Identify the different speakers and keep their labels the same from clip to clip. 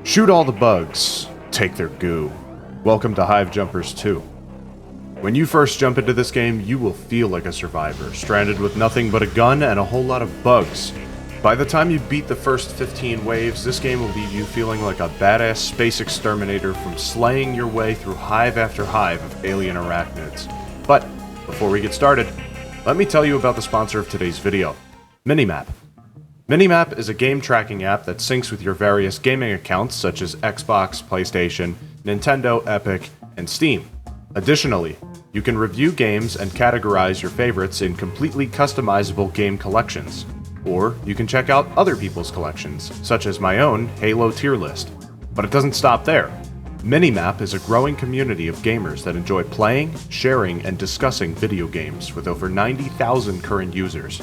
Speaker 1: Shoot all the bugs, take their goo. Welcome to Hive Jumpers 2. When you first jump into this game, you will feel like a survivor, stranded with nothing but a gun and a whole lot of bugs. By the time you beat the first 15 waves, this game will leave you feeling like a badass space exterminator from slaying your way through hive after hive of alien arachnids. But, before we get started, let me tell you about the sponsor of today's video, Minimap. Minimap is a game tracking app that syncs with your various gaming accounts such as Xbox, PlayStation, Nintendo, Epic, and Steam. Additionally, you can review games and categorize your favorites in completely customizable game collections. Or you can check out other people's collections, such as my own Halo tier list. But it doesn't stop there. Minimap is a growing community of gamers that enjoy playing, sharing, and discussing video games with over 90,000 current users.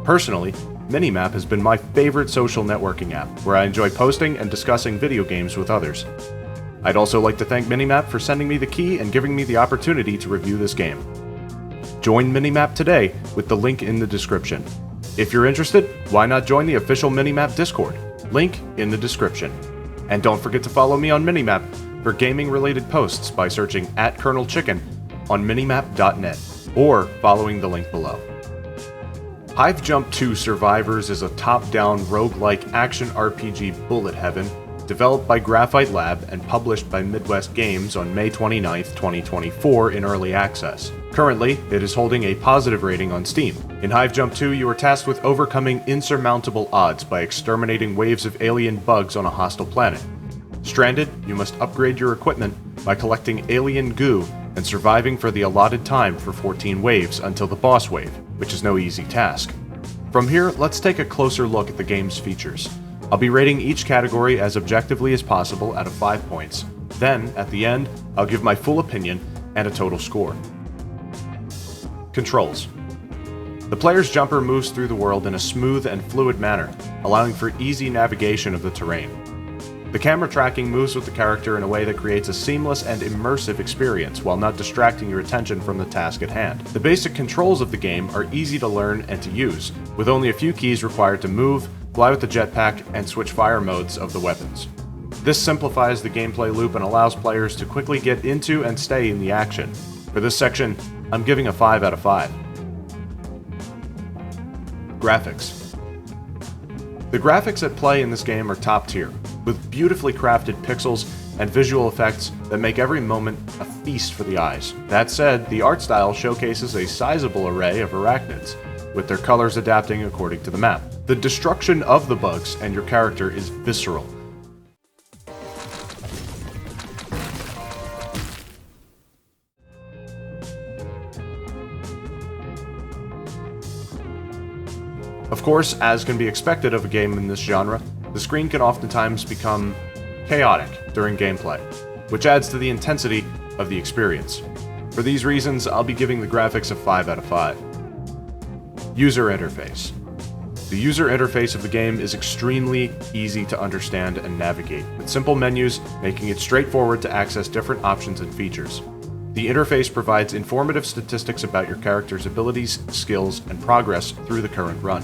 Speaker 1: Personally, Minimap has been my favorite social networking app, where I enjoy posting and discussing video games with others. I'd also like to thank Minimap for sending me the key and giving me the opportunity to review this game. Join Minimap today with the link in the description. If you're interested, why not join the official Minimap Discord? Link in the description. And don't forget to follow me on Minimap for gaming-related posts by searching @ColonelChicken on minimap.net or following the link below. Hive Jump 2 Survivors is a top-down roguelike action RPG bullet heaven developed by Graphite Lab and published by Midwest Games on May 29, 2024 in early access. Currently, it is holding a positive rating on Steam. In Hive Jump 2, you are tasked with overcoming insurmountable odds by exterminating waves of alien bugs on a hostile planet. Stranded, you must upgrade your equipment by collecting alien goo and surviving for the allotted time for 14 waves until the boss wave, which is no easy task. From here, let's take a closer look at the game's features. I'll be rating each category as objectively as possible out of 5 points. Then, at the end, I'll give my full opinion and a total score. Controls. The player's jumper moves through the world in a smooth and fluid manner, allowing for easy navigation of the terrain. The camera tracking moves with the character in a way that creates a seamless and immersive experience while not distracting your attention from the task at hand. The basic controls of the game are easy to learn and to use, with only a few keys required to move, fly with the jetpack, and switch fire modes of the weapons. This simplifies the gameplay loop and allows players to quickly get into and stay in the action. For this section, I'm giving a 5 out of 5. Graphics. The graphics at play in this game are top tier, with beautifully crafted pixels and visual effects that make every moment a feast for the eyes. That said, the art style showcases a sizable array of arachnids, with their colors adapting according to the map. The destruction of the bugs and your character is visceral. Of course, as can be expected of a game in this genre, the screen can oftentimes become chaotic during gameplay, which adds to the intensity of the experience. For these reasons, I'll be giving the graphics a 5 out of 5. User interface. The user interface of the game is extremely easy to understand and navigate, with simple menus making it straightforward to access different options and features. The interface provides informative statistics about your character's abilities, skills, and progress through the current run.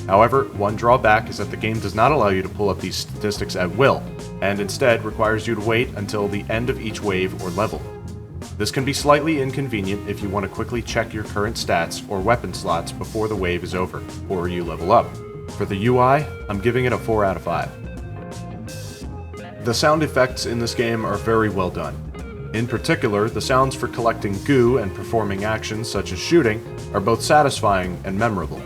Speaker 1: However, one drawback is that the game does not allow you to pull up these statistics at will, and instead requires you to wait until the end of each wave or level. This can be slightly inconvenient if you want to quickly check your current stats or weapon slots before the wave is over, or you level up. For the UI, I'm giving it a 4 out of 5. The sound effects in this game are very well done. In particular, the sounds for collecting goo and performing actions such as shooting are both satisfying and memorable.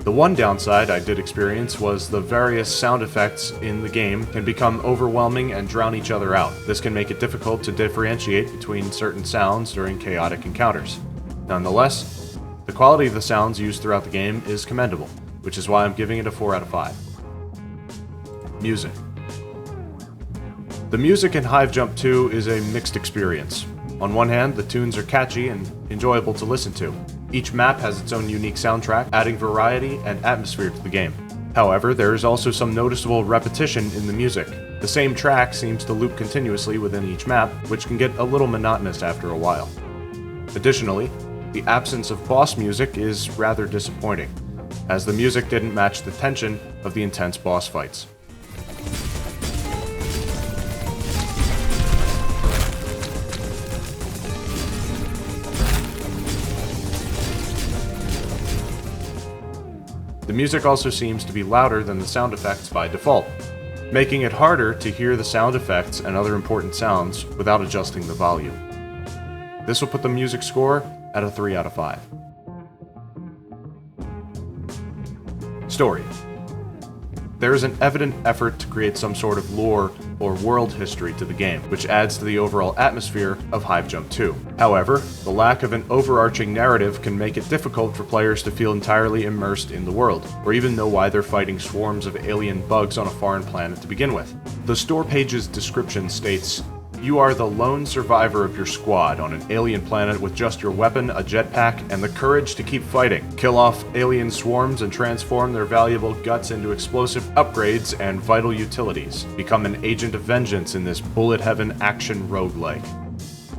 Speaker 1: The one downside I did experience was the various sound effects in the game can become overwhelming and drown each other out. This can make it difficult to differentiate between certain sounds during chaotic encounters. Nonetheless, the quality of the sounds used throughout the game is commendable, which is why I'm giving it a 4 out of 5. Music. The music in Hive Jump 2 is a mixed experience. On one hand, the tunes are catchy and enjoyable to listen to. Each map has its own unique soundtrack, adding variety and atmosphere to the game. However, there is also some noticeable repetition in the music. The same track seems to loop continuously within each map, which can get a little monotonous after a while. Additionally, the absence of boss music is rather disappointing, as the music didn't match the tension of the intense boss fights. The music also seems to be louder than the sound effects by default, making it harder to hear the sound effects and other important sounds without adjusting the volume. This will put the music score at a 3 out of 5. Story. There is an evident effort to create some sort of lore or world history to the game, which adds to the overall atmosphere of Hive Jump 2. However, the lack of an overarching narrative can make it difficult for players to feel entirely immersed in the world, or even know why they're fighting swarms of alien bugs on a foreign planet to begin with. The store page's description states, "You are the lone survivor of your squad on an alien planet with just your weapon, a jetpack, and the courage to keep fighting. Kill off alien swarms and transform their valuable guts into explosive upgrades and vital utilities. Become an agent of vengeance in this bullet heaven action roguelike."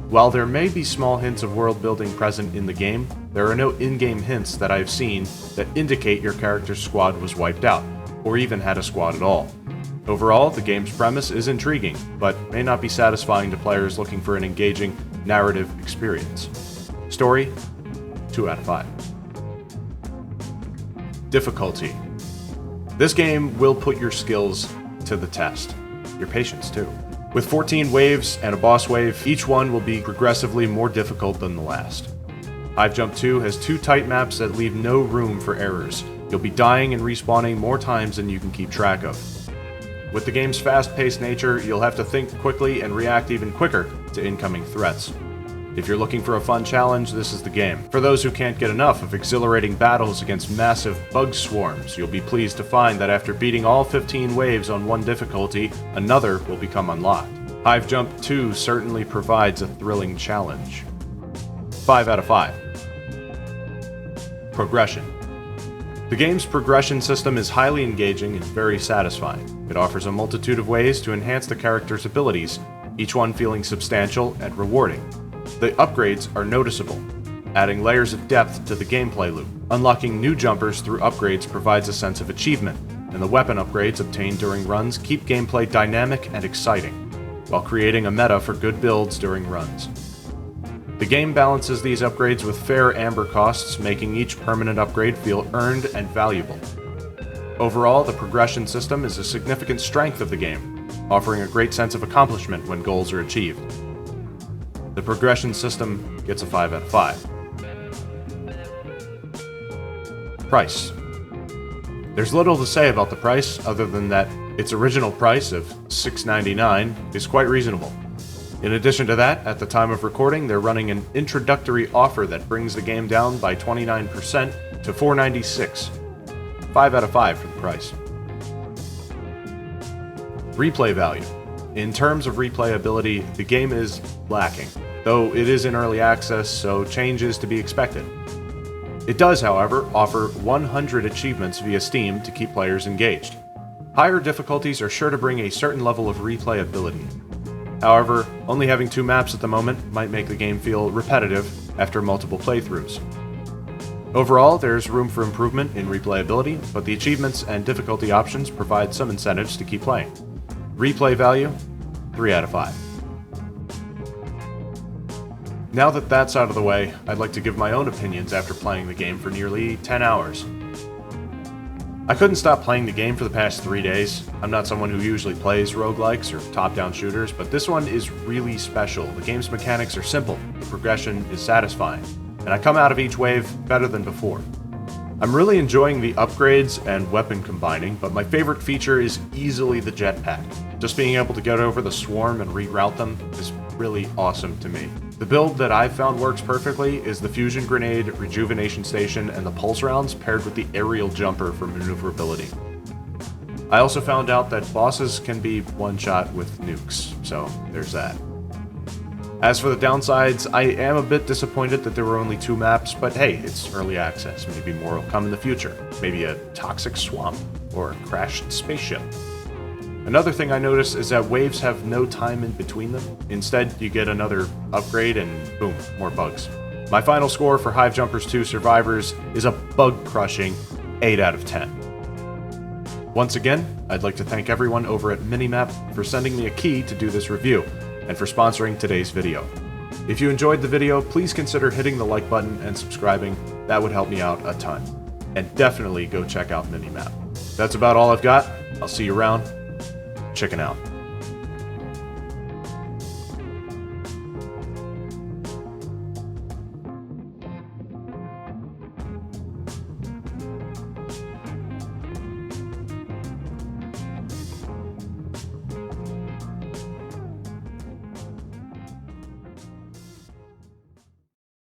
Speaker 1: While there may be small hints of world building present in the game, there are no in-game hints that I have seen that indicate your character's squad was wiped out, or even had a squad at all. Overall, the game's premise is intriguing, but may not be satisfying to players looking for an engaging narrative experience. Story, 2 out of 5. Difficulty. This game will put your skills to the test. Your patience, too. With 14 waves and a boss wave, each one will be progressively more difficult than the last. Hive Jump 2 has 2 tight maps that leave no room for errors. You'll be dying and respawning more times than you can keep track of. With the game's fast-paced nature, you'll have to think quickly and react even quicker to incoming threats. If you're looking for a fun challenge, this is the game. For those who can't get enough of exhilarating battles against massive bug swarms, you'll be pleased to find that after beating all 15 waves on one difficulty, another will become unlocked. Hive Jump 2 certainly provides a thrilling challenge. 5 out of 5. Progression. The game's progression system is highly engaging and very satisfying. It offers a multitude of ways to enhance the character's abilities, each one feeling substantial and rewarding. The upgrades are noticeable, adding layers of depth to the gameplay loop. Unlocking new jumpers through upgrades provides a sense of achievement, and the weapon upgrades obtained during runs keep gameplay dynamic and exciting, while creating a meta for good builds during runs. The game balances these upgrades with fair amber costs, making each permanent upgrade feel earned and valuable. Overall, the progression system is a significant strength of the game, offering a great sense of accomplishment when goals are achieved. The progression system gets a 5 out of 5. Price. There's little to say about the price other than that its original price of $6.99 is quite reasonable. In addition to that, at the time of recording, they're running an introductory offer that brings the game down by 29% to $4.96. 5 out of 5 for the price. Replay value. In terms of replayability, the game is lacking, though it is in early access, so change is to be expected. It does, however, offer 100 achievements via Steam to keep players engaged. Higher difficulties are sure to bring a certain level of replayability. However, only having 2 maps at the moment might make the game feel repetitive after multiple playthroughs. Overall, there's room for improvement in replayability, but the achievements and difficulty options provide some incentives to keep playing. Replay value, 3 out of 5. Now that that's out of the way, I'd like to give my own opinions after playing the game for nearly 10 hours. I couldn't stop playing the game for the past 3 days. I'm not someone who usually plays roguelikes or top-down shooters, but this one is really special. The game's mechanics are simple, the progression is satisfying, and I come out of each wave better than before. I'm really enjoying the upgrades and weapon combining, but my favorite feature is easily the jetpack. Just being able to get over the swarm and reroute them is really awesome to me. The build that I've found works perfectly is the fusion grenade, rejuvenation station, and the pulse rounds paired with the aerial jumper for maneuverability. I also found out that bosses can be one-shot with nukes, so there's that. As for the downsides, I am a bit disappointed that there were only 2 maps, but hey, it's early access. Maybe more will come in the future. Maybe a toxic swamp or a crashed spaceship. Another thing I noticed is that waves have no time in between them. Instead, you get another upgrade and boom, more bugs. My final score for Hive Jumpers 2 Survivors is a bug-crushing 8 out of 10. Once again, I'd like to thank everyone over at Minimap for sending me a key to do this review, and for sponsoring today's video. If you enjoyed the video, please consider hitting the like button and subscribing. That would help me out a ton. And definitely go check out Minimap. That's about all I've got. I'll see you around. Chicken out.